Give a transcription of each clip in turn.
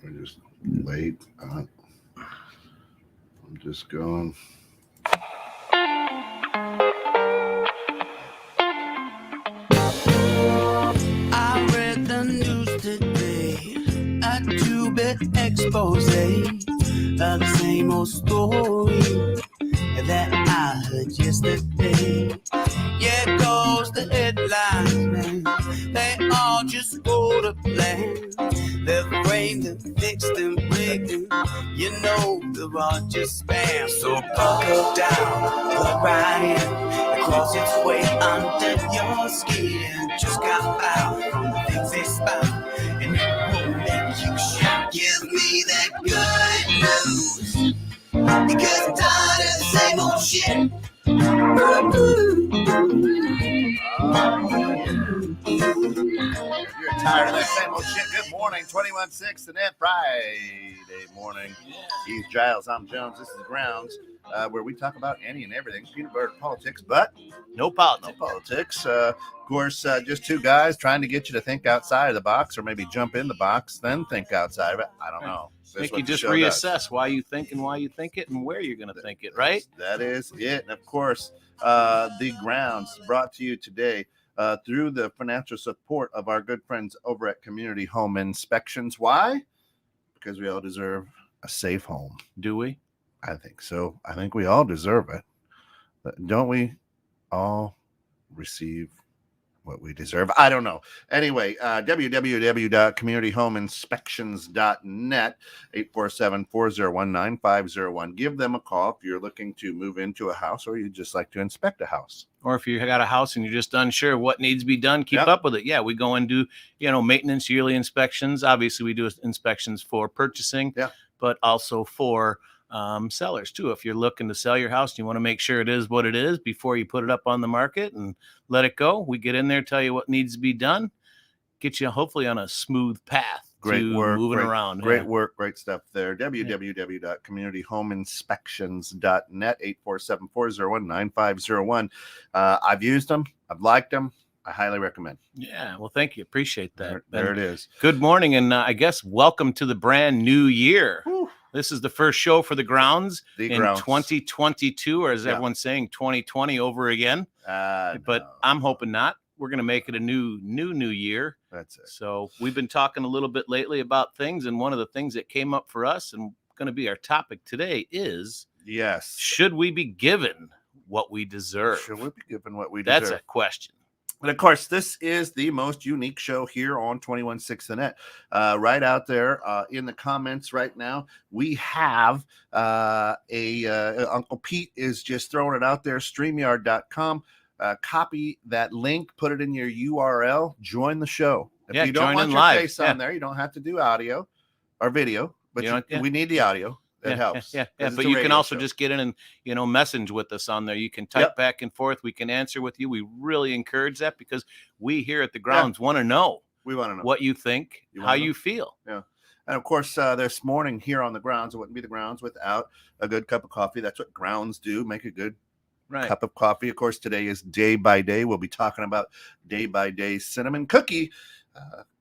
We're just late. I'm just going. I read the news today, a two-bit expose of the same old story that I heard yesterday. Yeah, it goes the headlines, man. They all just go to plan. They're framed and fixed and rigged, and you know they're all just spam. So buckle down, plug right in, it crawls its way under your skin. Just got out from the things they spout, and it will make you shout. Give me that good news, because I'm tired of the same old shit. If you're tired of that same old shit, good morning. 21-6 the net Friday morning. He's Giles, I'm Jones. This is Grounds, where we talk about any and everything. Peanutbutter politics, but No politics. no politics. Of course, just two guys trying to get you to think outside of the box, or maybe jump in the box, then think outside of it. I don't know. That's Make what you the just show reassess does. why you think and why you think it and where you're going to think it, right? That is it. And of course, the Grounds brought to you today through the financial support of our good friends over at Community Home Inspections. Why? Because we all deserve a safe home. Do we? I think so. I think we all deserve it. Don't we all receive what we deserve? I don't know. Anyway, www.communityhomeinspections.net, 847-401-9501. Give them a call if you're looking to move into a house or you just like to inspect a house. Or if you got a house and you're just unsure what needs to be done, keep Yep. up with it. Yeah, we go and do, maintenance, yearly inspections. Obviously, we do inspections for purchasing, Yeah. but also for sellers too. If you're looking to sell your house and you want to make sure it is what it is before you put it up on the market and let it go, we get in there, tell you what needs to be done, get you hopefully on a smooth path. Great to work. moving great, around. Great Yeah. work. Great stuff there. www.communityhomeinspections.net, 847-401-9501. I've used them. I've liked them. I highly recommend. Yeah. Well, thank you. Appreciate that. There it is. Good morning. And I guess welcome to the brand new year. Whew. This is the first show for the Grounds The in Grounds. 2022, or as Yeah. everyone's saying, 2020 over again. But No. I'm hoping not. We're going to make it a new year. That's it. So we've been talking a little bit lately about things. And one of the things that came up for us and going to be our topic today is, Yes. should we be given what we deserve? Should we be given what we That's deserve? a question. And of course, this is the most unique show here on 21-6 the net. Right out there in the comments right now, we have Uncle Pete is just throwing it out there, StreamYard.com. Copy that link, put it in your URL, join the show. If Yeah, you don't join want in your live. face Yeah. on there, you don't have to do audio or video, but we need the audio. That helps. Yeah. 'Cause But it's a you can radio also show. just get in and, message with us on there. You can type back and forth. We can answer with you. We really encourage that because we here at the Grounds want to know. We want to know what you think, how you feel. Yeah. And of course, this morning here on the Grounds, it wouldn't be the Grounds without a good cup of coffee. That's what Grounds do. Make a good cup of coffee. Of course, today is Day by Day. We'll be talking about Day by Day cinnamon cookie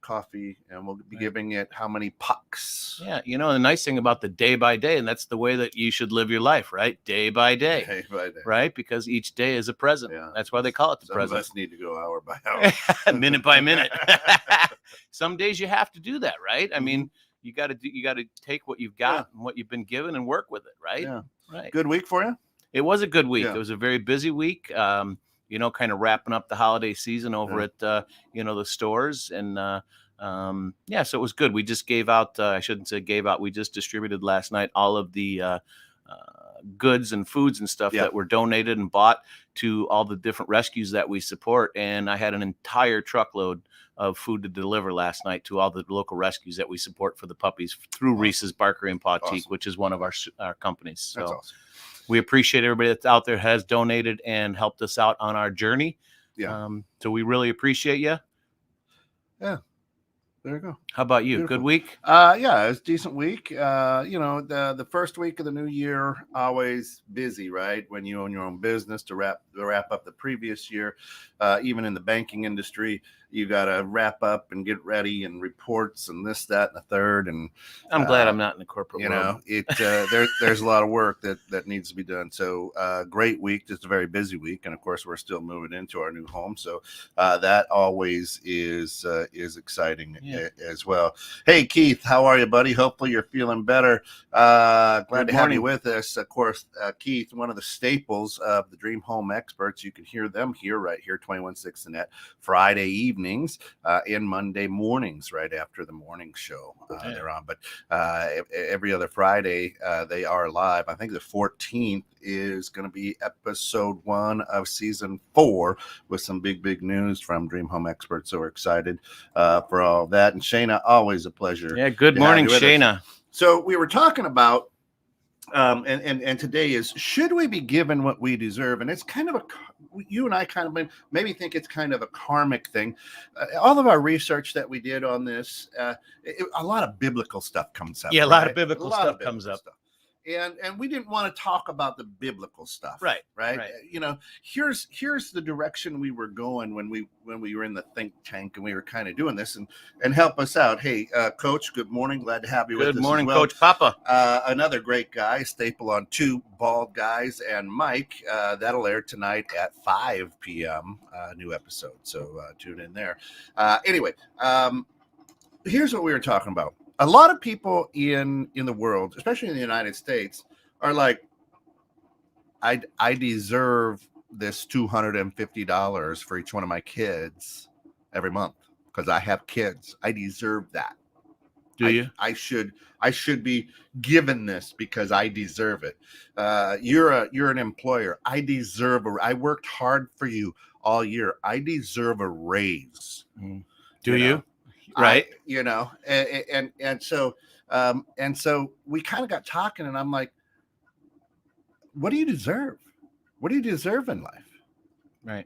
coffee, and we'll be giving it how many pucks. Yeah. The nice thing about the day by day, and that's the way that you should live your life, right? Day by day. Day by day. Right? Because each day is a present. Yeah. That's why they call it the Some present. of us need to go hour by hour. Minute by minute. Some days you have to do that, right? I mean, you got to take what you've got and what you've been given and work with it, right? Yeah. Right. Good week for you? It was a good week. Yeah. It was a very busy week. Kind of wrapping up the holiday season over at the stores, and so it was good. We just gave out. I shouldn't say gave out. We just distributed last night all of the goods and foods and stuff that were donated and bought to all the different rescues that we support. And I had an entire truckload of food to deliver last night to all the local rescues that we support for the puppies through Reese's, Barker, and Pautique, which is one of our companies. So That's awesome. We appreciate everybody that's out there has donated and helped us out on our journey. Yeah. So we really appreciate you. Yeah. There you go. How about you? Beautiful. Good week? Yeah, it was a decent week. The first week of the new year, always busy, right? When you own your own business to wrap up the previous year, even in the banking industry. you got to wrap up and get ready and reports and this, that, and the third. And I'm glad I'm not in the corporate world. There's a lot of work that needs to be done. So great week, just a very busy week. And of course, we're still moving into our new home. So that always is exciting as well. Hey, Keith, how are you, buddy? Hopefully you're feeling better. Glad to have you with us. Of course, Keith, one of the staples of the Dream Home Experts. You can hear them right here, 21.6 The Net, Friday evenings and Monday mornings right after the morning show they're on. But every other Friday they are live. I think the 14th is going to be episode 1 of season 4 with some big news from Dream Home Experts. So we're excited for all that. And Shayna, always a pleasure. Yeah, good morning, Shayna. So we were talking about and today is, should we be given what we deserve? And it's kind of you and I kind of maybe think it's kind of a karmic thing. All of our research that we did on this, a lot of biblical stuff comes up. Yeah, a lot of biblical stuff comes up. And we didn't want to talk about the biblical stuff. Right. Here's the direction we were going when we were in the think tank and we were kind of doing this and help us out. Hey, Coach, good morning. Glad to have you with us. Good morning, as well. Coach Papa. Another great guy, staple on 2 bald guys, and Mike. That'll air tonight at 5 p.m. New episode. So tune in there. Anyway, here's what we were talking about. A lot of people in the world, especially in the United States, are like, I deserve this $250 for each one of my kids every month because I have kids. I deserve that. Do you? I should be given this because I deserve it. You're an employer. I deserve I worked hard for you all year. I deserve a raise. Do you? Right. And so we kind of got talking, and I'm like, what do you deserve? What do you deserve in life? Right.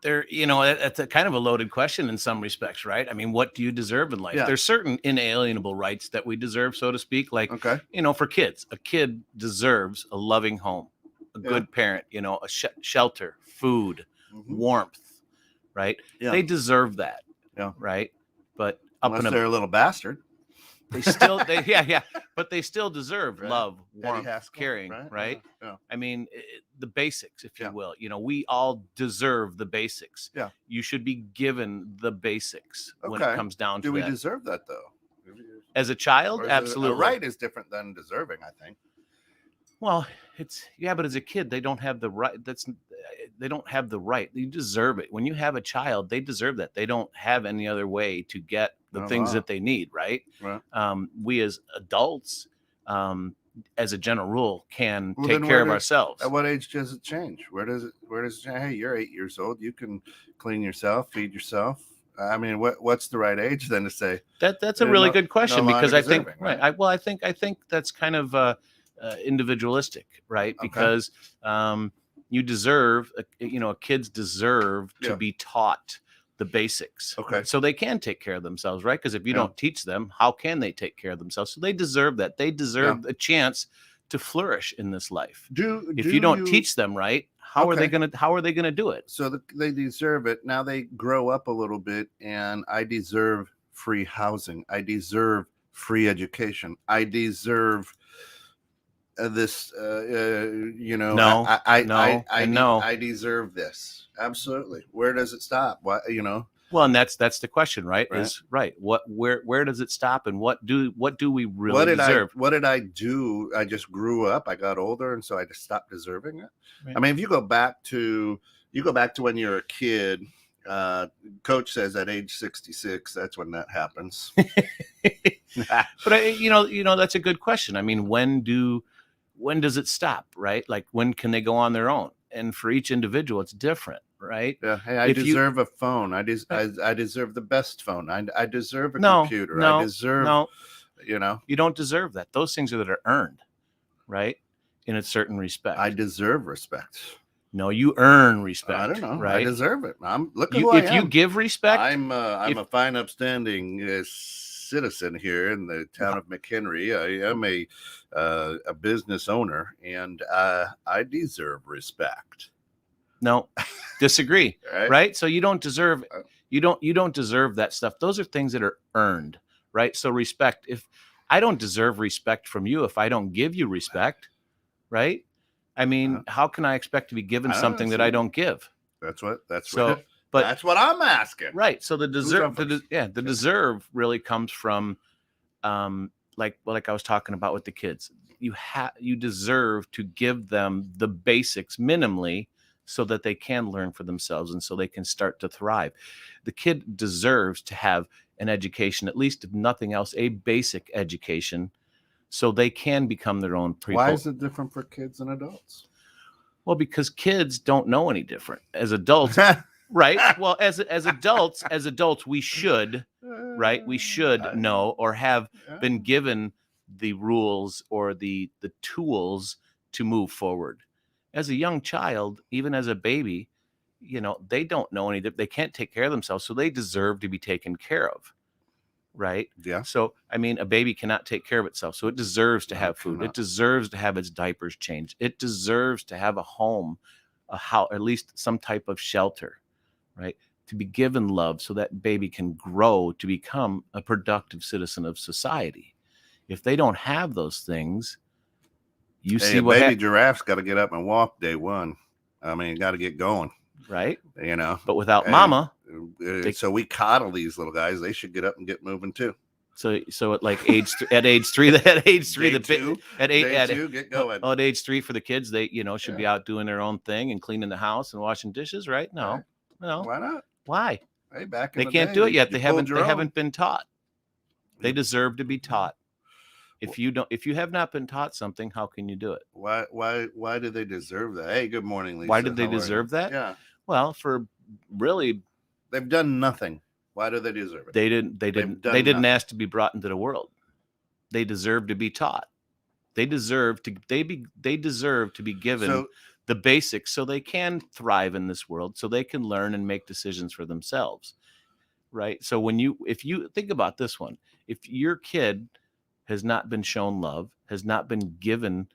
That's a kind of a loaded question in some respects, right? I mean, what do you deserve in life? Yeah. There's certain inalienable rights that we deserve, so to speak. Like, for kids, a kid deserves a loving home, a good parent, a shelter, food, warmth, right? Yeah. They deserve that. Yeah. Right. But unless they're a little bastard, but they still deserve love, warmth, caring. Right. Yeah. I mean, the basics, if you will. We all deserve the basics. Yeah. You should be given the basics when it comes down to that. Do we that. deserve that though? As a child, absolutely. A right is different than deserving, I think. Well, but as a kid, they don't have the right. They don't have the right. You deserve it. When you have a child, they deserve that. They don't have any other way to get the things that they need, right? We as adults, as a general rule, can take care of ourselves. At what age does it change? Where does it change? Hey, you're 8 years old. You can clean yourself, feed yourself. I mean, what's the right age then to say? That's a really good question because I think I think that's kind of individualistic, right? Okay. Because you deserve, kids deserve to be taught the basics. Okay. So they can take care of themselves, right? Because if you don't teach them, how can they take care of themselves? So they deserve that. They deserve a chance to flourish in this life. If you don't teach them right, how are they gonna do it? So they deserve it. Now they grow up a little bit, and I deserve free housing. I deserve free education. I deserve this, No, I deserve this. Absolutely. Where does it stop? What, Well, and that's the question, right? Where does it stop, and what do we really deserve? What did I do? I just grew up. I got older, and so I just stopped deserving it. Right. I mean, if you go back to when you're a kid, Coach says at age 66, that's when that happens. But that's a good question. I mean, when does it stop, right? Like, when can they go on their own? And for each individual, it's different, right? Yeah. Hey, I deserve a phone. I deserve the best phone. I deserve a computer. I deserve, You don't deserve that. Those things that are earned, right? In a certain respect. I deserve respect. No, you earn respect. I don't know. Right? I deserve it. Look at who I am. If you give respect, I'm a fine, upstanding citizen here in the town of McHenry. I am a business owner, and I deserve respect. No, disagree. Right. So you don't deserve you don't deserve that stuff. Those are things that are earned. Right. So respect. If I don't deserve respect from you, if I don't give you respect, right? I mean, how can I expect to be given something that I don't give? That's what but that's what I'm asking. Right. So the deserve really comes from like I was talking about with the kids. You deserve to give them the basics minimally so that they can learn for themselves and so they can start to thrive. The kid deserves to have an education, at least if nothing else, a basic education, so they can become their own people. Why is it different for kids and adults? Well, because kids don't know any different. As adults, right? Well, as adults, we should, right? We should know or have been given the rules or the tools to move forward. As a young child, even as a baby, they don't know any. They can't take care of themselves, so they deserve to be taken care of. Right. Yeah. So, I mean, a baby cannot take care of itself. So it deserves to have food. It deserves to have its diapers changed. It deserves to have a home, a house, at least some type of shelter, right? To be given love so that baby can grow to become a productive citizen of society. If they don't have those things, see what baby giraffe's got to get up and walk day one. I mean, got to get going. Right. But without mama. So we coddle these little guys. They should get up and get moving too. So at like at age three, get going. At age 3 for the kids, they should be out doing their own thing and cleaning the house and washing dishes, right? No. Why not? Why? Hey, back in they the can't day, do it yet. They haven't been taught. They deserve to be taught. If you have not been taught something, how can you do it? Why do they deserve that? Hey, good morning, Lisa. Why did they deserve that? Yeah. Well, for really, they've done nothing. Why do they deserve it? They didn't ask to be brought into the world. They deserve to be taught. They deserve to be given the basics so they can thrive in this world, so they can learn and make decisions for themselves. Right? So if you think about this one, if your kid has not been shown love, has not been given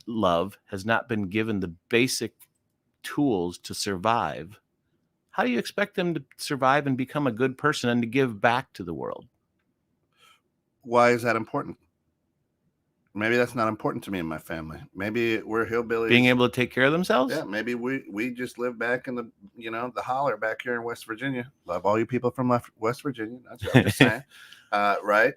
love, has not been given the basic tools to survive, how do you expect them to survive and become a good person and to give back to the world? Why is that important? Maybe that's not important to me and my family. Maybe we're hillbillies. Being able to take care of themselves? Yeah, maybe we just live back in the the holler back here in West Virginia. Love all you people from West Virginia. That's what I'm just saying. Right?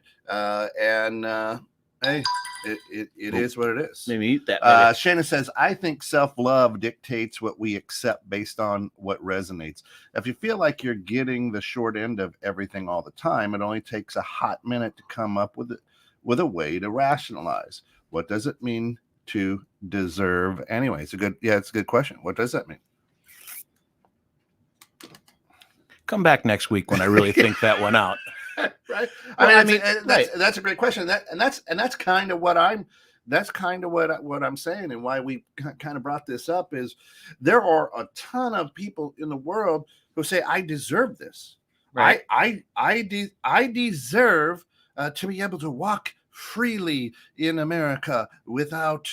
Hey, it is what it is. Maybe eat that. Shana says, I think self-love dictates what we accept based on what resonates. If you feel like you're getting the short end of everything all the time, it only takes a hot minute to come up with a way to rationalize. What does it mean to deserve anyway? It's a good question. What does that mean? Come back next week when I really think that one out. Right. I mean, that's a great question. That's kind of what I'm saying, and why we kind of brought this up is there are a ton of people in the world who say, I deserve this. Right. I deserve to be able to walk freely in America without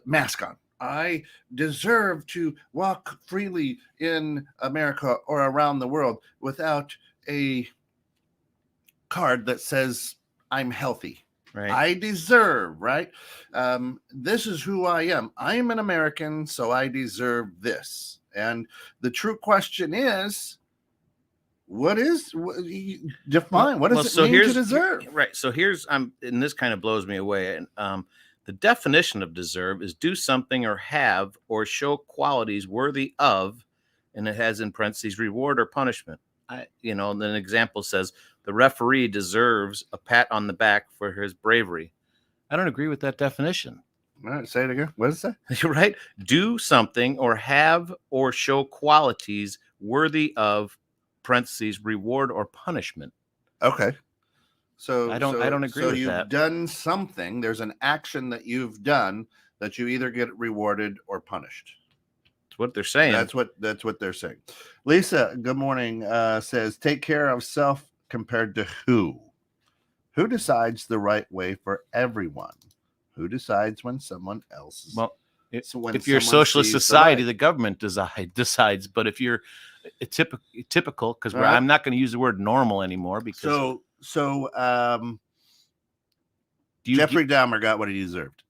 mask on. I deserve to walk freely in America or around the world without a card that says I'm healthy. Right. I deserve, right? This is who I am. I am an American, so I deserve this. And the true question is, what does it mean to deserve? Right. So and this kind of blows me away. And the definition of deserve is do something or have or show qualities worthy of, and it has in parentheses reward or punishment. And an example says the referee deserves a pat on the back for his bravery. I don't agree with that definition. All right, say it again. What does it say? Right. Do something or have or show qualities worthy of parentheses reward or punishment. Okay. So I don't agree with that. So you've done something. There's an action that you've done that you either get rewarded or punished. What they're saying. That's what they're saying. Lisa, good morning, says take care of self compared to who decides the right way for everyone? Who decides when someone else So when if you're a someone socialist sees the society, light. the government decides. But if you're a typical, because All right. I'm not going to use the word normal anymore, because Jeffrey Dahmer got what he deserved.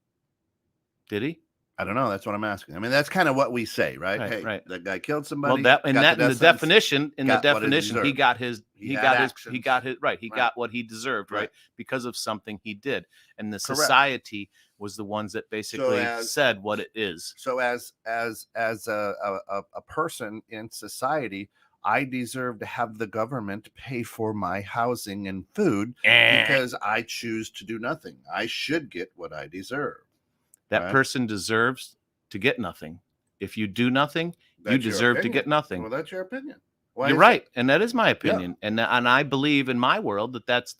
Did he? I don't know. That's what I'm asking. I mean, that's kind of what we say, right? Right, hey, right. that guy killed somebody. Well, in the definition, he got his He got what he deserved, right? Because of something he did, and the Correct. society was the ones that basically said what it is. So as a person in society, I deserve to have the government pay for my housing and food because I choose to do nothing. I should get what I deserve. That person deserves to get nothing. If you do nothing, you deserve to get nothing. Well, that's your opinion. You're right, and that is my opinion, and I believe in my world that's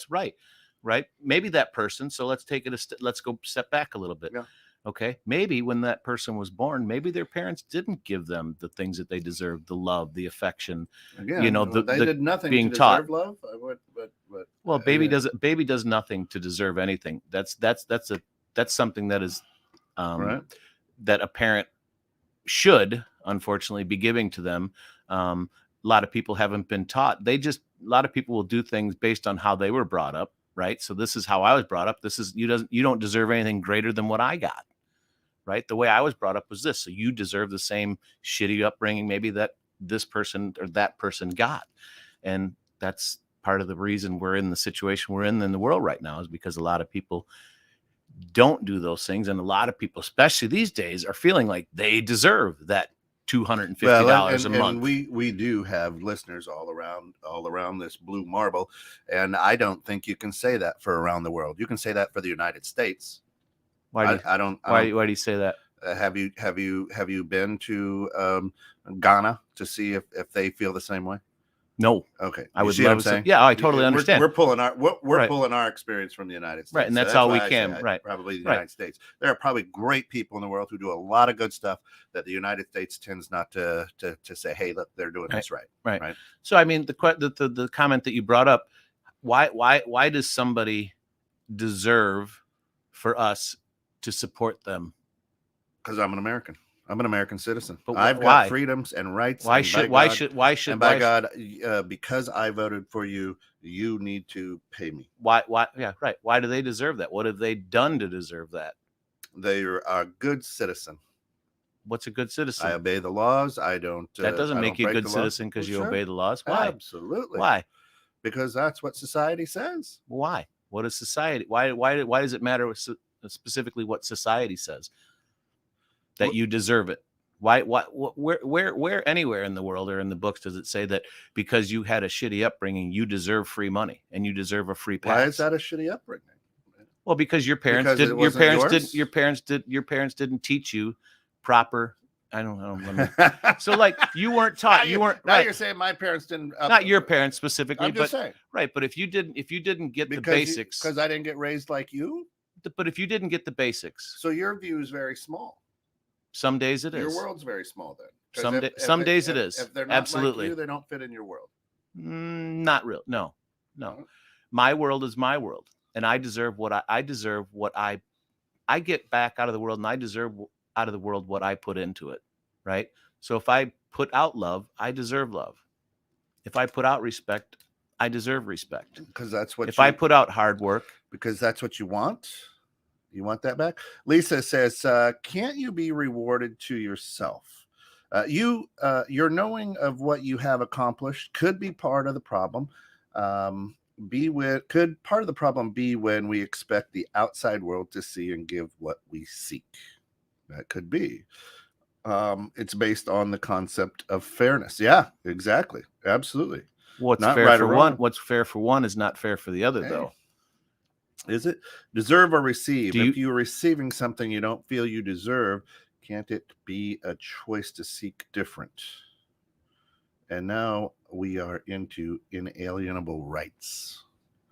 right. Right? Maybe that person. So let's take it. Let's go step back a little bit. Yeah. Okay. Maybe when that person was born, maybe their parents didn't give them the things that they deserved: the love, the affection. Again, they did nothing being to taught. deserve love. Well, baby does nothing to deserve anything. That's something that is right. That a parent should, unfortunately, be giving to them. A lot of people haven't been taught. A lot of people will do things based on how they were brought up. Right. So this is how I was brought up. This is you don't deserve anything greater than what I got. Right. The way I was brought up was this. So you deserve the same shitty upbringing maybe that this person or that person got. And that's part of the reason we're in the situation we're in the world right now, is because a lot of people don't do those things. And a lot of people, especially these days, are feeling like they deserve that $250 a month. And we do have listeners all around this blue marble, and I don't think you can say that for around the world. You can say that for the United States. Why do you say that? Have you been to Ghana to see if they feel the same way? No. Okay. I would love to. Yeah, I totally understand. We're pulling our experience from the United States. Right, and that's all we can. Right. Probably the United States. There are probably great people in the world who do a lot of good stuff that the United States tends not to say, hey, look, they're doing this right. Right. So I mean, the comment that you brought up, why does somebody deserve for us to support them? Because I'm an American. I'm an American citizen. But I've got freedoms and rights. Why should God, because I voted for you, you need to pay me. Why? Yeah, right. Why do they deserve that? What have they done to deserve that? They are a good citizen. What's a good citizen? I obey the laws. I don't. That doesn't make you a good citizen because you obey the laws. Why? Absolutely. Why? Because that's what society says. Why? What is society? Why does it matter specifically what society says? That you deserve it. Where anywhere in the world or in the books does it say that because you had a shitty upbringing, you deserve free money and you deserve a free pass? Why is that a shitty upbringing? Well, because your parents didn't teach you proper. I don't know. So like you weren't taught. You're saying my parents didn't. Not your parents specifically. I'm just saying. Right, but if you didn't get the basics, because I didn't get raised like you. But if you didn't get the basics, so your view is very small. Some days it is. Your world's very small then. Some days it is. If they're not absolutely like you, they don't fit in your world. Not real. No. My world is my world, and I deserve what I deserve. What I get back out of the world, and I deserve out of the world what I put into it. Right. So if I put out love, I deserve love. If I put out respect, I deserve respect. Because that's what. If I put out hard work, because that's what you want. You want that back? Lisa says, can't you be rewarded to yourself? Your knowing of what you have accomplished could be part of the problem. Could part of the problem be when we expect the outside world to see and give what we seek? That could be. It's based on the concept of fairness. Yeah, exactly. Absolutely. What's fair for one? What's fair for one is not fair for the other, though. Is it deserve or receive? If you're receiving something you don't feel you deserve, can't it be a choice to seek different? And now we are into inalienable rights.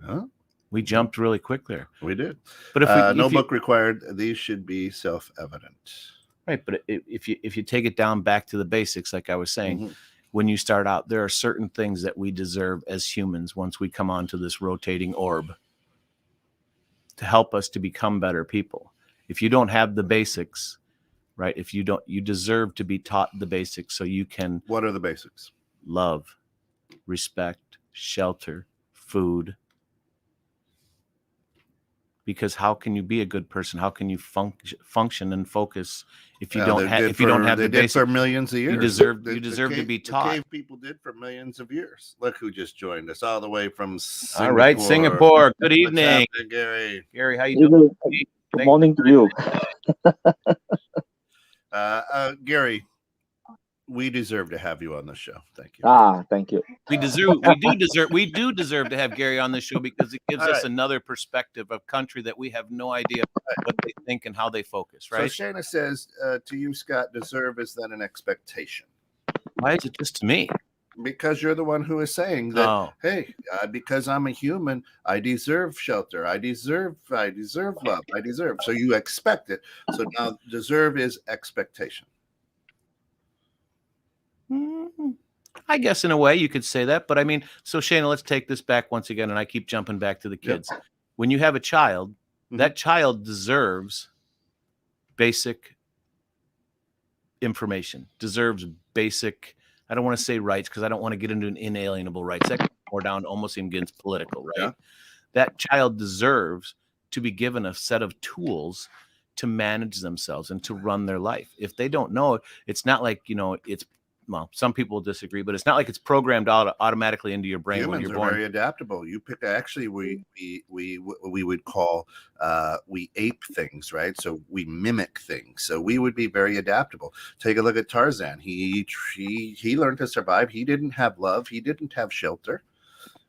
Huh? We jumped really quick there. We did. But if no book required, these should be self-evident. Right, but if you take it down back to the basics, like I was saying, when you start out, there are certain things that we deserve as humans once we come onto this rotating orb, to help us to become better people. If you don't have the basics, right? If you don't, you deserve to be taught the basics so you can What are the basics? love, respect, shelter, food. Because how can you be a good person? How can you function and focus if you don't have the basics for millions of years? You deserve to be taught. The cave people did for millions of years. Look who just joined us all the way from Singapore. All right, Singapore. Good evening, Gary. Gary, how you doing? Good morning to you. Gary, we deserve to have you on the show. Thank you. Thank you. We do deserve to have Gary on the show because it gives us another perspective of country that we have no idea what they think and how they focus, right? So Shana says to you, Scott, deserve is then an expectation. Why is it just to me? Because you're the one who is saying that, hey, because I'm a human, I deserve shelter. I deserve love. I deserve. So you expect it. So now deserve is expectation. I guess in a way you could say that, but I mean, so Shana, let's take this back once again, and I keep jumping back to the kids. Yep. When you have a child, that child deserves basic information, deserves basic, I don't want to say rights because I don't want to get into an inalienable rights. That more down almost even gets political, right? Yeah. That child deserves to be given a set of tools to manage themselves and to run their life. If they don't know it, it's not like, it's, well, some people disagree, but it's not like it's programmed automatically into your brain. Humans when you're born. Are very adaptable. You pick, actually, we would call, we ape things, right? So we mimic things. So we would be very adaptable. Take a look at Tarzan. He learned to survive. He didn't have love. He didn't have shelter.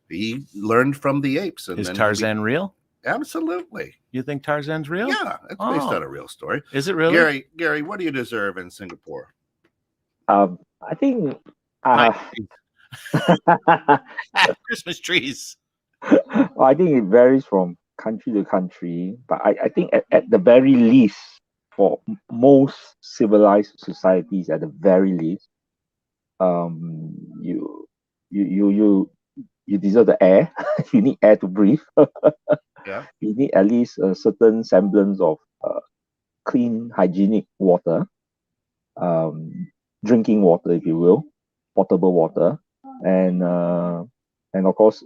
He learned from the apes. And Is Tarzan real? Absolutely. You think Tarzan's real? Yeah, it's based on a real story. Is it really? Gary, what do you deserve in Singapore? I think Christmas trees. Well, I think it varies from country to country, but I think at the very least, for most civilized societies, at the very least, you deserve the air. You need air to breathe. Yeah. You need at least a certain semblance of clean, hygienic water. Drinking water, if you will, potable water, and of course,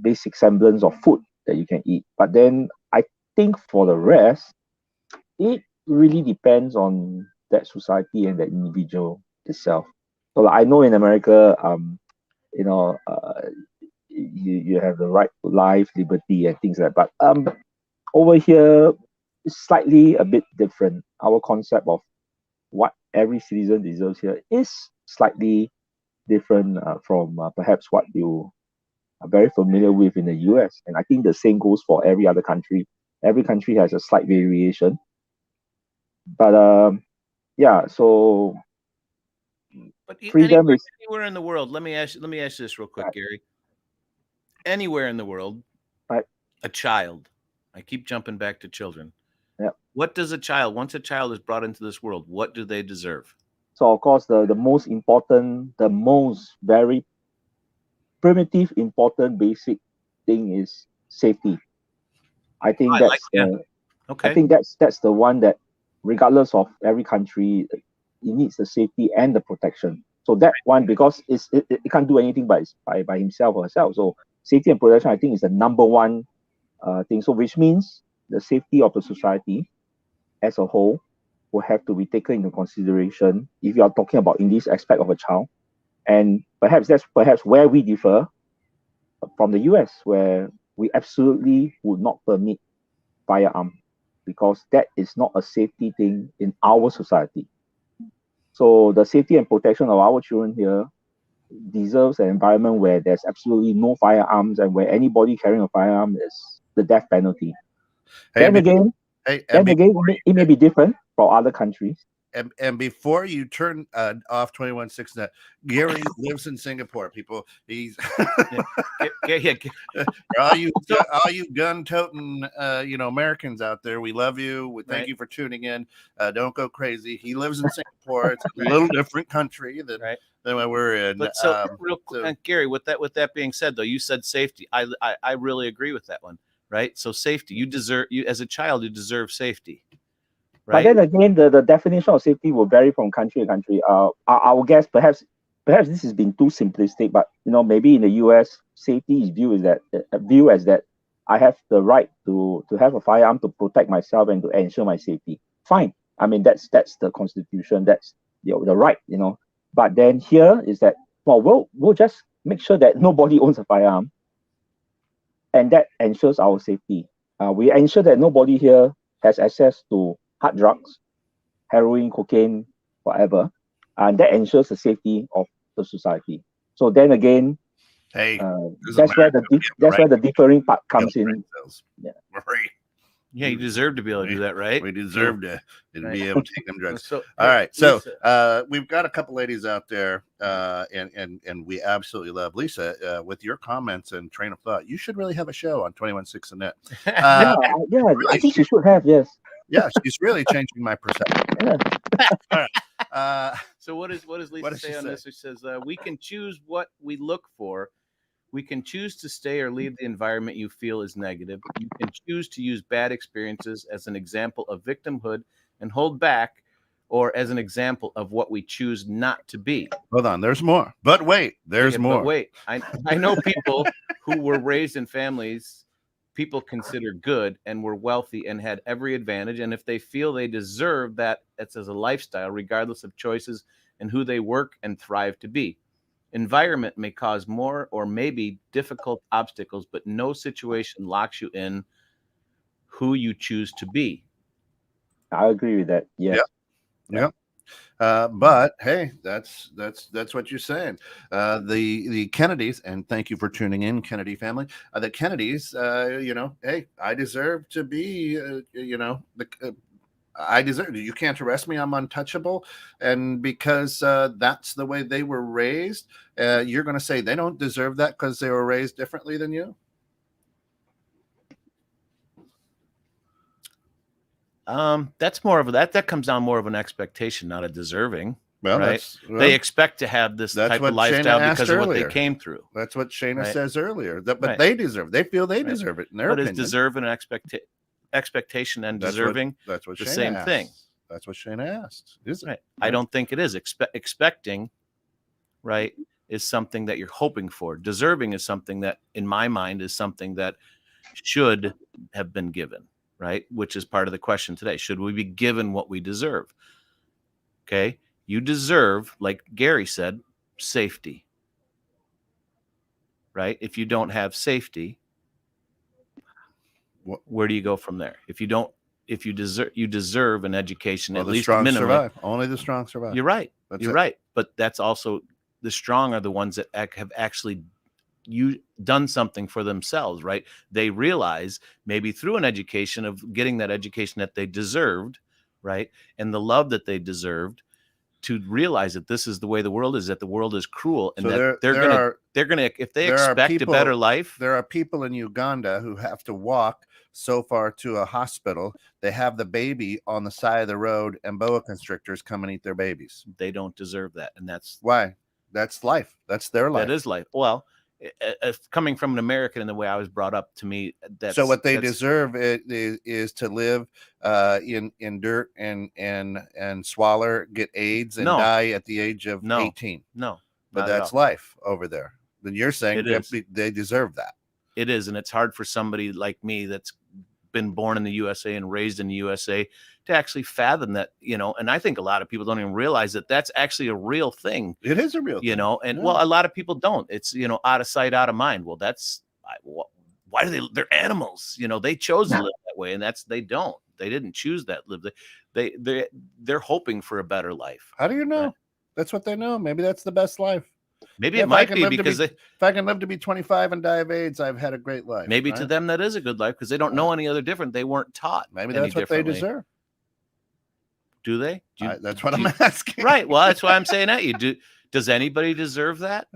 basic semblance of food that you can eat. But then I think for the rest, it really depends on that society and that individual itself. So like, I know in America, you have the right to life, liberty, and things like that. But over here, it's slightly a bit different. Our concept of what every citizen deserves here is slightly different from perhaps what you are very familiar with in the US. And I think the same goes for every other country. Every country has a slight variation. But yeah, so but freedom is anywhere in the world. Let me ask you this real quick, Gary. Anywhere in the world, a child. I keep jumping back to children. What does once a child is brought into this world, what do they deserve? So, of course, the most important, the most very primitive, important, basic thing is safety. I think I think that's the one that, regardless of every country, it needs the safety and the protection. So that one, because it can't do anything by himself or herself. So safety and protection, I think, is the number one thing. So which means the safety of the society as a whole will have to be taken into consideration if you are talking about in this aspect of a child. And perhaps that's where we differ from the US, where we absolutely would not permit firearm because that is not a safety thing in our society. So the safety and protection of our children here deserves an environment where there's absolutely no firearms and where anybody carrying a firearm is the death penalty. Then again, it may be different for other countries. And before you turn off 21.6 net, Gary lives in Singapore. People, he's all you gun-toting, Americans out there. We love you. We thank you for tuning in. Don't go crazy. He lives in Singapore. It's a little different country than what we're in. But real quick, Gary, with that being said, though, you said safety. I really agree with that one. Right. So safety, you as a child, you deserve safety. right? But then again, the definition of safety will vary from country to country. I would guess perhaps this has been too simplistic, but maybe in the US, safety is viewed as that I have the right to have a firearm to protect myself and to ensure my safety. Fine. I mean that's the constitution. That's the right. But then here is that we'll just make sure that nobody owns a firearm, and that ensures our safety. We ensure that nobody here has access to hard drugs, heroin, cocaine, whatever, and that ensures the safety of the society. So then again, hey, that's where the differing part comes in. Yeah. Yeah, you deserve to be able to do that, right? We deserve to be able to take them drugs. So, all right. So Lisa, we've got a couple ladies out there, and we absolutely love Lisa. With your comments and train of thought, you should really have a show on 21.6 and Net. Yeah, really I think she should have. Yes. Yeah, she's really changing my perception. Yeah. All right. So what does Lisa say on this? She says, we can choose what we look for. We can choose to stay or leave the environment you feel is negative. You can choose to use bad experiences as an example of victimhood and hold back, or as an example of what we choose not to be. Hold on, there's more. But wait, there's more. But wait, I know people who were raised in families people considered good and were wealthy and had every advantage. And if they feel they deserve that, it's as a lifestyle, regardless of choices and who they work and thrive to be. Environment may cause more or maybe difficult obstacles, but no situation locks you in who you choose to be. I agree with that. Yes. Yeah. But hey, that's what you're saying. The Kennedys, and thank you for tuning in, Kennedy family. The Kennedys, hey, I deserve to be, I deserve. You can't arrest me. I'm untouchable, and because that's the way they were raised, you're going to say they don't deserve that because they were raised differently than you. That's more of that comes down more of an expectation, not a deserving. Well, right? They expect to have this type of lifestyle because of what they came through. That's what Shayna says earlier. But they deserve. They feel they deserve it in their opinion. But is deserve and expectation and deserving that's what the Shayna same asked. thing? That's what Shayna asked. Is it? Right. I don't think it is. Expecting, right, is something that you're hoping for. Deserving is something that, in my mind, is something that should have been given. Right, which is part of the question today. Should we be given what we deserve? Okay, you deserve, like Gary said, safety. Right? If you don't have safety, where do you go from there? If you deserve an education, at least minimally. Survive. Only the strong survive. You're right. You're right. But that's also the strong are the ones that have actually done something for themselves, right? They realize maybe through an education of getting that education that they deserved, right? And the love that they deserved, to realize that this is the way the world is, that the world is cruel, and that they're gonna if they expect a better life. There are people in Uganda who have to walk so far to a hospital. They have the baby on the side of the road, and boa constrictors come and eat their babies. They don't deserve that, and that's why. That's life. That's their life. That is life. Well, coming from an American and the way I was brought up, to me, that's so what they deserve is to live in dirt and swallow, get AIDS, and die at the age of 18. No, but that's life over there. Then you're saying they deserve that. It is, and it's hard for somebody like me that's been born in the USA and raised in the USA to actually fathom that, and I think a lot of people don't even realize that that's actually a real thing. It is a real thing. And well, a lot of people don't. It's, out of sight, out of mind. Well, why do they're animals, they chose to live that way, and they didn't choose that live. They're hoping for a better life. How do you know? Right? That's what they know. Maybe that's the best life. Maybe it might be because if I can live to be 25 and die of AIDS, I've had a great life. Maybe to them that is a good life because they don't know any other different. They weren't taught. Maybe that's what they deserve. Do they? That's what I'm asking. Right. Well, that's why I'm saying that. Does anybody deserve that?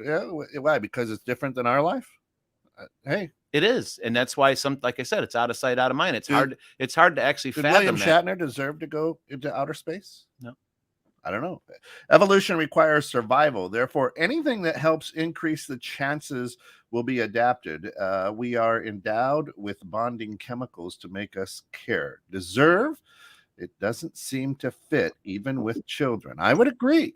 Yeah. Why? Because it's different than our life. Hey, it is, and that's why like I said, it's out of sight, out of mind. It's hard. It's hard to actually fathom. William Shatner deserve to go into outer space? No. I don't know. Evolution requires survival. Therefore, anything that helps increase the chances will be adapted. We are endowed with bonding chemicals to make us care. Deserve It doesn't seem to fit even with children. I would agree.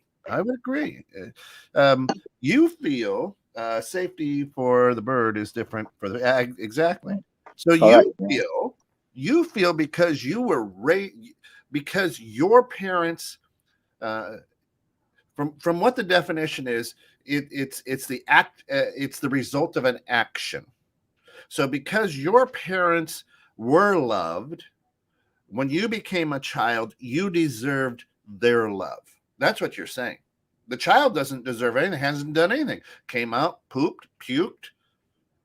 You feel safety for the bird is different for the egg. Exactly. So you feel because you were raised, because your parents, from what the definition is, it's the act, it's the result of an action. So because your parents were loved, when you became a child, you deserved their love. That's what you're saying. The child doesn't deserve anything, hasn't done anything. Came out, pooped, puked,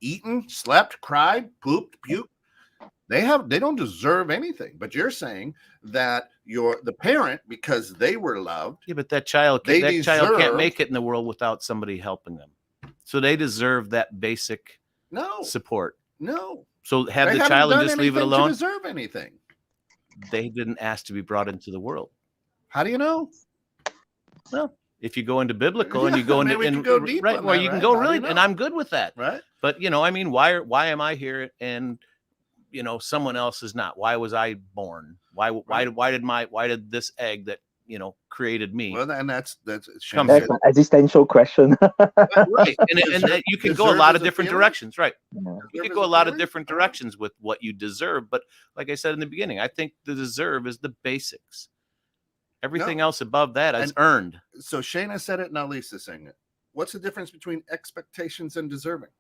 eaten, slept, cried, pooped, puked. They don't deserve anything. But you're saying that the parent, because they were loved. Yeah, but that child can't make it in the world without somebody helping them. So they deserve that basic support. No. So have the child and just leave it alone. To deserve anything. They didn't ask to be brought into the world. How do you know? Well, if you go into biblical and you go into right, where you can go really, and I'm good with that. Right. But I mean, why am I here and someone else is not? Why was I born? Why did this egg that created me? Well, and that's an existential question. Right. And you can go a lot of different directions, right? Yeah. You can go a lot of different directions with what you deserve. But like I said in the beginning, I think the deserve is the basics. Everything else above that is earned. So Shayna said it, now Lisa's saying it. What's the difference between expectations and deserving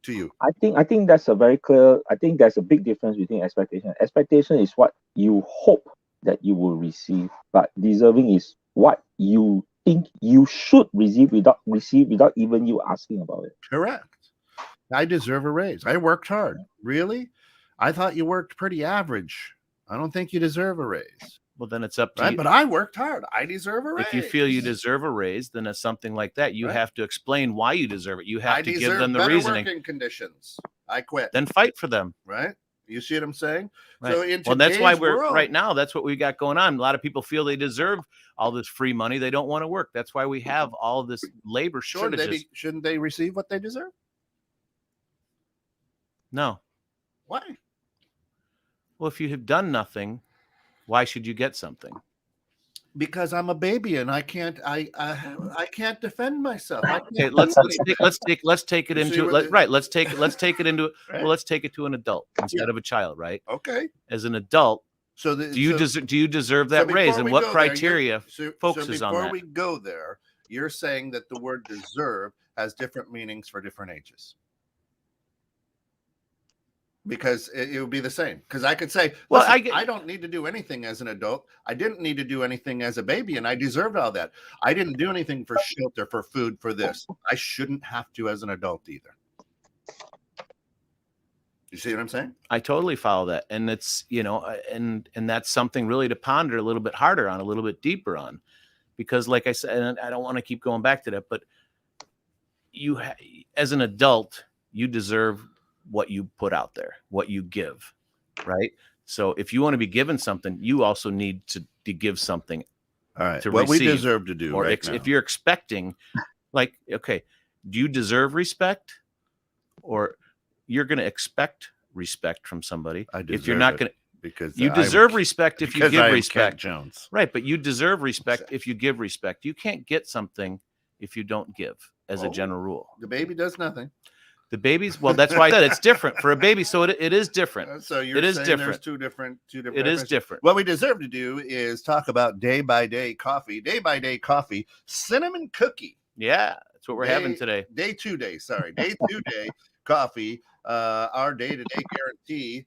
to you? I think that's a very clear. I think there's a big difference between expectation. Expectation is what you hope that you will receive, but deserving is what you think you should receive without even you asking about it. Correct. I deserve a raise. I worked hard. Really? I thought you worked pretty average. I don't think you deserve a raise. Well, then it's up to you. But I worked hard. I deserve a raise. If you feel you deserve a raise, then it's something like that. You have to explain why you deserve it. You have to give them the reasoning. Working conditions. I quit. Then fight for them. Right? You see what I'm saying? Right. So that's why we're right now. That's what we got going on. A lot of people feel they deserve all this free money. They don't want to work. That's why we have all this labor shortages. Shouldn't they receive what they deserve? No. Why? Well, if you have done nothing, why should you get something? Because I'm a baby and I can't can't defend myself. Okay, let's take it into let's take it to an adult instead of a child, right? Okay. As an adult, do you deserve that raise, and what criteria focuses on that? Before we go there, you're saying that the word deserve has different meanings for different ages. Because it would be the same. Because I could say, well, I don't need to do anything as an adult. I didn't need to do anything as a baby, and I deserved all that. I didn't do anything for shelter, for food, for this. I shouldn't have to as an adult either. You see what I'm saying? I totally follow that. And it's, and that's something really to ponder a little bit harder on, a little bit deeper on. Because like I said, and I don't want to keep going back to that, but as an adult, you deserve what you put out there, what you give, right? So if you want to be given something, you also need to give something. All right. What we deserve to do. Or if you're expecting, like, okay, do you deserve respect? Or you're going to expect respect from somebody. If you're not going to, because you deserve respect if you give respect. Jones. Right. But you deserve respect if you give respect. You can't get something if you don't give, as a general rule. The baby does nothing. The babies, well, that's why I said it's different for a baby. So it is different. So you're saying there's two different. It is different. What we deserve to do is talk about day by day coffee, cinnamon cookie. Yeah, that's what we're having today. Day 2 day coffee. Our day-to-day guarantee.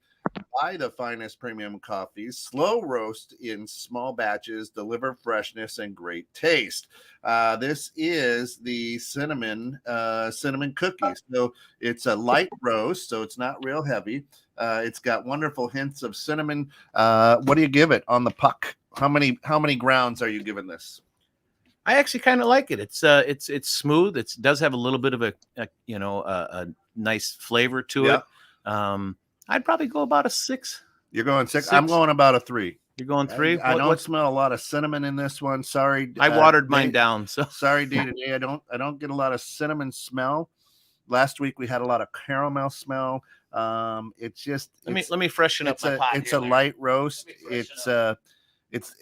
Buy the finest premium coffees, slow roast in small batches, deliver freshness and great taste. This is the cinnamon cookies. So it's a light roast, so it's not real heavy. It's got wonderful hints of cinnamon. What do you give it on the puck? How many grounds are you giving this? I actually kind of like it. It's smooth. It does have a little bit of a nice flavor to it. I'd probably go about a 6. You're going 6? I'm going about a 3. You're going 3? I don't smell a lot of cinnamon in this one. Sorry. I watered mine down. So sorry, day to day. I don't get a lot of cinnamon smell. Last week we had a lot of caramel smell. It's just let me freshen up my pot. It's a light roast. It's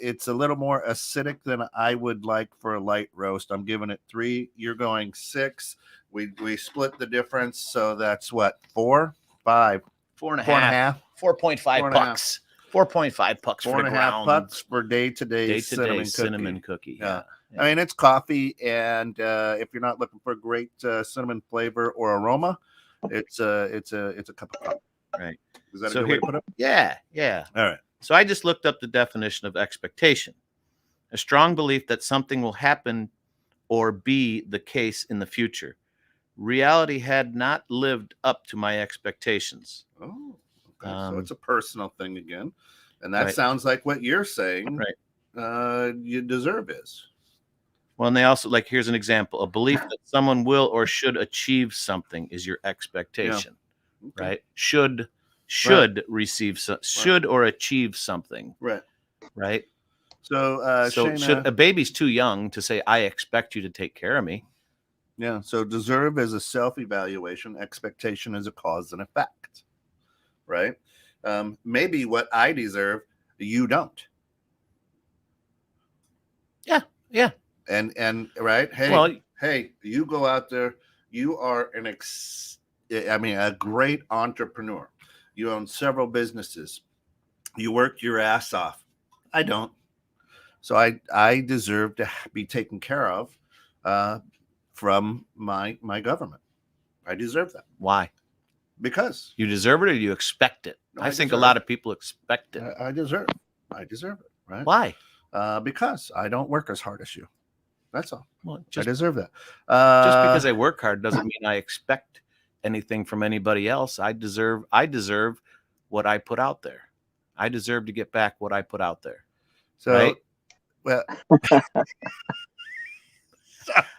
it's a little more acidic than I would like for a light roast. I'm giving it 3. You're going 6. We split the difference, so that's what, 4, 5, 4.5, 4.5 pucks. 4.5 pucks for the ground. $4.50 for day-to-day cinnamon cookie. Yeah. I mean, it's coffee, and if you're not looking for a great cinnamon flavor or aroma, it's a cup of coffee. Right. Is that a good way to put it? Yeah, yeah. All right. So I just looked up the definition of expectation. A strong belief that something will happen or be the case in the future. Reality had not lived up to my expectations. Oh, okay. So it's a personal thing again. And that right. sounds like what you're saying right. You deserve is. Well, and they also, like, here's an example. A belief that someone will or should achieve something is your expectation, okay. right? Should receive, should or achieve something. Right. Right. So, Shayna, a baby's too young to say, I expect you to take care of me. Yeah. So deserve is a self-evaluation. Expectation is a cause and effect. Right. Maybe what I deserve, you don't. Yeah. Yeah. And right. Hey, you go out there. You are a great entrepreneur. You own several businesses. You work your ass off. I don't. So I deserve to be taken care of from my government. I deserve that. Why? Because you deserve it, or you expect it. No, I think a lot of people expect it. I deserve it. Right? Why? Because I don't work as hard as you. That's all. Well, I deserve that. Just because I work hard doesn't mean I expect anything from anybody else. I deserve what I put out there. I deserve to get back what I put out there. So, right? Well,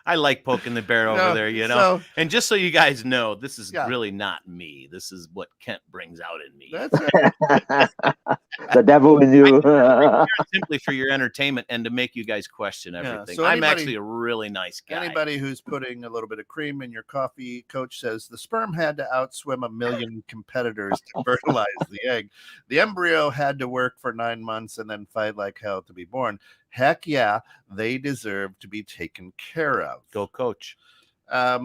I like poking the bear over there, you know. And just so you guys know, this is really not me. This is what Kent brings out in me. That's right. The devil in you. Simply for your entertainment and to make you guys question everything. So I'm actually a really nice guy. Anybody who's putting a little bit of cream in your coffee, coach says the sperm had to outswim 1 million competitors to fertilize the egg. The embryo had to work for 9 months and then fight like hell to be born. Heck yeah, they deserve to be taken care of. Go, coach. I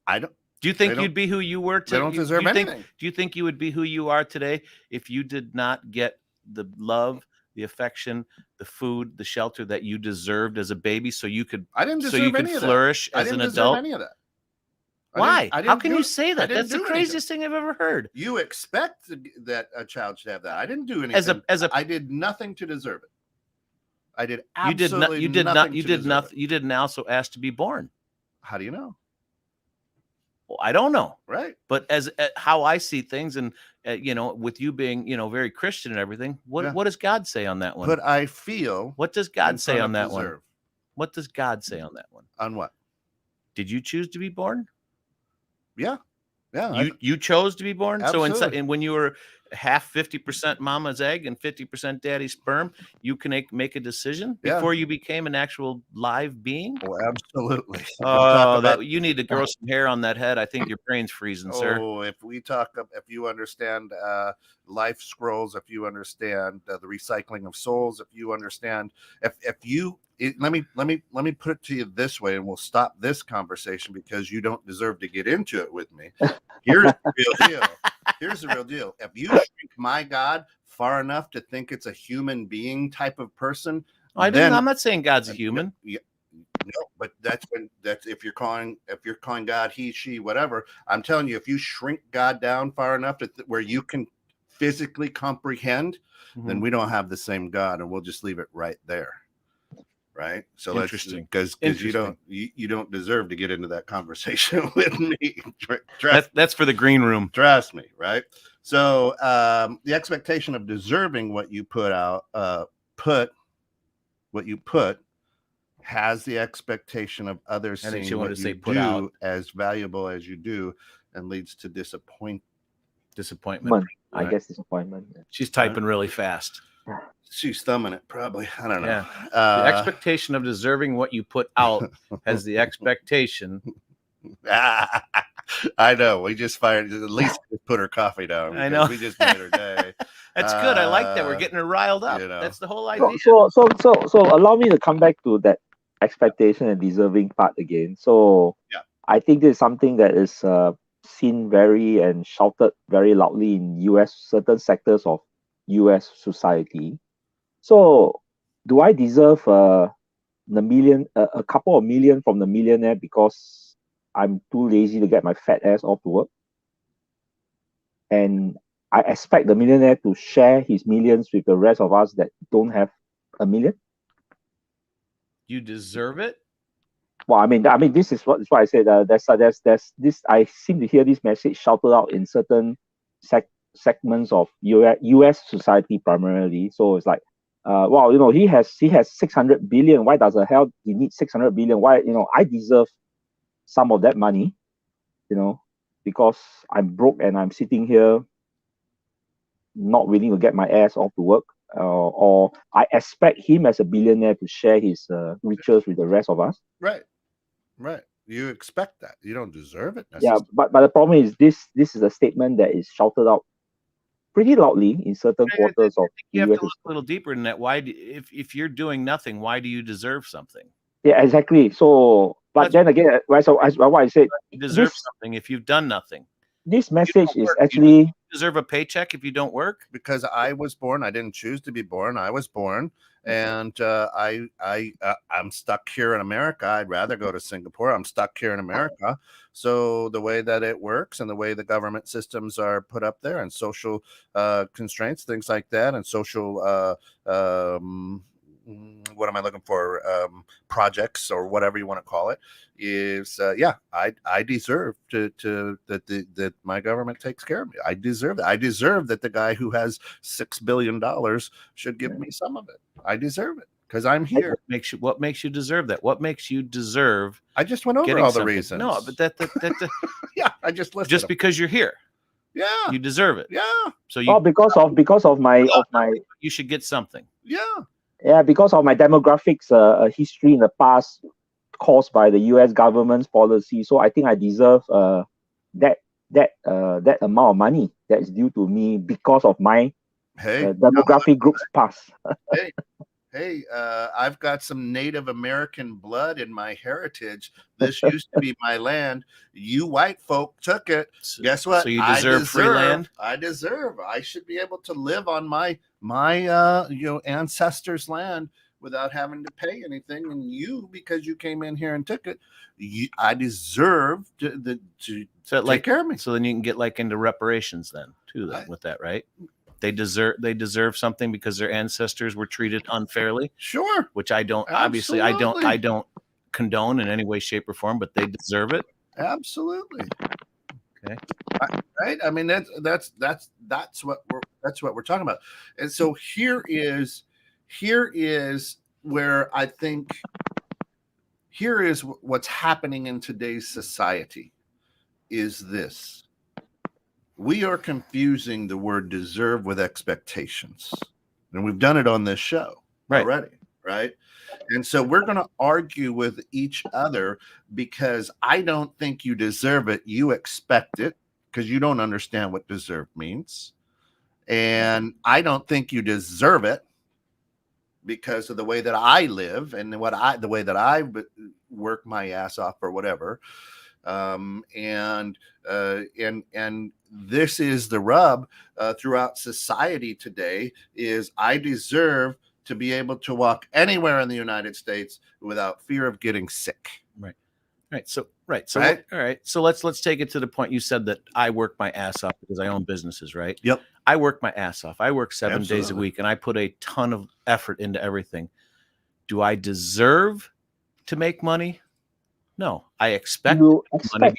don't. Do you think you'd be who you were today? They don't deserve anything. Do you think you would be who you are today if you did not get the love, the affection, the food, the shelter that you deserved as a baby, so you could? I didn't deserve any of that. Flourish as an adult. Any of that. Why? How can you say that? That's the craziest thing I've ever heard. You expect that a child should have that. I didn't do anything. I did nothing to deserve it. I did absolutely nothing. You didn't also ask to be born. How do you know? Well, I don't know. Right. But as how I see things, and with you being, very Christian and everything, what does God say on that one? But I feel. What does God say on that one? What does God say on that one? On what? Did you choose to be born? Yeah. Yeah. You chose to be born. Absolutely. So when you were half 50% mama's egg and 50% daddy's sperm, you can make a decision before you became an actual live being. Oh, absolutely. You need to grow some hair on that head. I think your brain's freezing, sir. Oh, if you understand life scrolls, if you understand the recycling of souls, if you understand, let me put it to you this way, and we'll stop this conversation because you don't deserve to get into it with me. Here's the real deal. Here's the real deal. If you shrink my God far enough to think it's a human being type of person, I'm not saying God's a human. No, but that's if you're calling God he, she, whatever. I'm telling you, if you shrink God down far enough to where you can physically comprehend, then we don't have the same God, and we'll just leave it right there. Right. So interesting, because you don't deserve to get into that conversation with me. That's for the green room. Trust me. Right. So the expectation of deserving what you put out, has the expectation of others seeing what you do as valuable as you do, and leads to disappointment. Right? I guess disappointment. She's typing really fast. She's thumbing it, probably. I don't know. Yeah. The expectation of deserving what you put out has the expectation. I know. We just fired. At least put her coffee down. I know. We just made her day. That's good. I like that. We're getting her riled up. You know. That's the whole idea. So allow me to come back to that expectation and deserving part again. So yeah. I think this is something that is seen very and shouted very loudly in US, certain sectors of US society. So do I deserve a couple of million from the millionaire because I'm too lazy to get my fat ass off to work? And I expect the millionaire to share his millions with the rest of us that don't have a million. You deserve it. Well, I mean, this is what I said. There's this. I seem to hear this message shouted out in certain segments of US society primarily. So it's like, well, you know, he has 600 billion. Why does the hell he need 600 billion? Why, you know, I deserve some of that money, you know, because I'm broke and I'm sitting here not willing to get my ass off to work. Or I expect him as a billionaire to share his riches with the rest of us. Right. You expect that. You don't deserve it. Yeah, but the problem is this is a statement that is shouted out pretty loudly in certain quarters of you have to look a little deeper than that. Why, if you're doing nothing, why do you deserve something? Yeah, exactly. So, but then again, so as what I said, you deserve something if you've done nothing. This message is actually you deserve a paycheck if you don't work. Because I was born, I didn't choose to be born. I was born, and I'm stuck here in America. I'd rather go to Singapore. I'm stuck here in America. So the way that it works and the way the government systems are put up there, and social constraints, things like that, and social what am I looking for? Projects or whatever you want to call it, is I deserve that my government takes care of me. I deserve that. I deserve that the guy who has $6 billion should give me some of it. I deserve it because I'm here. What makes you deserve that? What makes you deserve? I just went over all the reasons. No, but that yeah, I just listed just them. Because you're here. Yeah, you deserve it. Yeah. So you because of my you should get something. Yeah. Yeah, because of my demographics history in the past caused by the US government's policy. So I think I deserve that amount of money that is due to me because of my demographic group's past. Hey, I've got some Native American blood in my heritage. This used to be my land. You white folk took it. Guess what? So you deserve free land? I deserve. I should be able to live on my ancestors' land without having to pay anything. And you, because you came in here and took it, I deserve to take care of me. So then you can get into reparations then too, with that, right? They deserve something because their ancestors were treated unfairly. Sure. Which I don't. Absolutely. Obviously, I don't condone in any way, shape, or form. But they deserve it. Absolutely. Okay. Right. I mean that's what we're talking about. And so here is where I think here is what's happening in today's society is this. We are confusing the word deserve with expectations. And we've done it on this show already, right? And so we're going to argue with each other because I don't think you deserve it. You expect it because you don't understand what deserve means. And I don't think you deserve it because of the way that I live and the way that I work my ass off or whatever. And this is the rub throughout society today is I deserve to be able to walk anywhere in the United States without fear of getting sick. All right. So let's take it to the point. You said that I work my ass off because I own businesses, right? Yep. I work my ass off. I work 7 days a week and I put a ton of effort into everything. Do I deserve to make money? No, I expect to